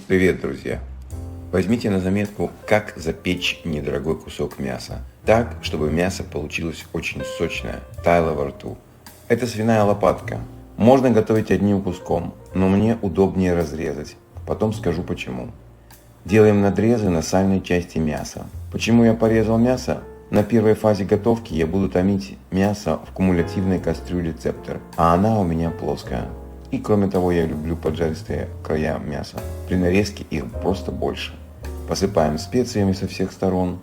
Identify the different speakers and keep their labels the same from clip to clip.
Speaker 1: Привет, друзья! Возьмите на заметку, как запечь недорогой кусок мяса, так, чтобы мясо получилось очень сочное, таяло во рту. Это свиная лопатка. Можно готовить одним куском, но мне удобнее разрезать. Потом скажу почему. Делаем надрезы на сальной части мяса. Почему я порезал мясо? На первой фазе готовки я буду томить мясо в кумулятивной кастрюле Цептер, а она у меня плоская. И кроме того, я люблю поджаристые края мяса. При нарезке их просто больше. Посыпаем специями со всех сторон.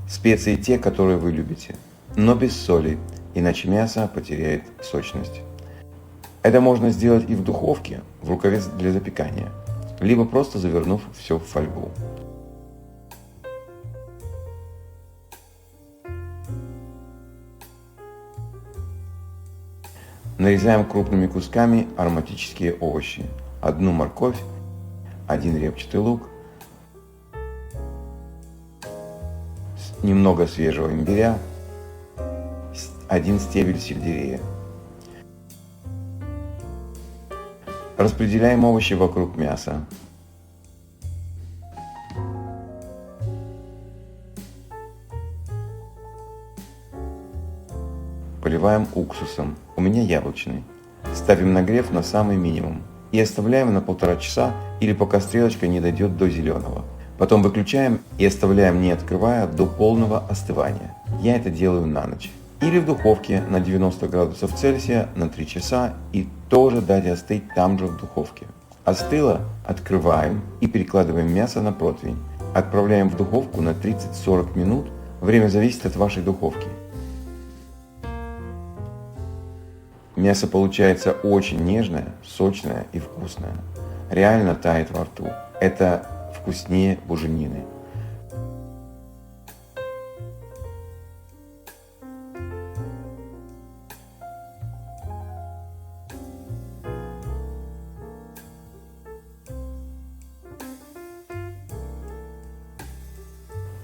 Speaker 1: Специи те, которые вы любите, но без соли, иначе мясо потеряет сочность. Это можно сделать и в духовке, в рукавиц для запекания, либо просто завернув все в фольгу. Нарезаем крупными кусками ароматические овощи. Одну морковь, один репчатый лук, немного свежего имбиря, один стебель сельдерея. Распределяем овощи вокруг мяса. Поливаем уксусом, у меня яблочный. Ставим нагрев на самый минимум и оставляем на 1,5 часа или пока стрелочка не дойдет до зеленого. Потом выключаем и оставляем, не открывая, до полного остывания. Я это делаю на ночь. Или в духовке на 90 градусов Цельсия на 3 часа и тоже дать остыть там же в духовке. Остыло, открываем и перекладываем мясо на противень. Отправляем в духовку на 30-40 минут, время зависит от вашей духовки. Мясо получается очень нежное, сочное и вкусное. Реально тает во рту. Это вкуснее буженины.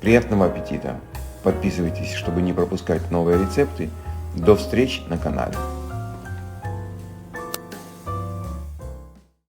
Speaker 1: Приятного аппетита! Подписывайтесь, чтобы не пропускать новые рецепты. До встречи на канале.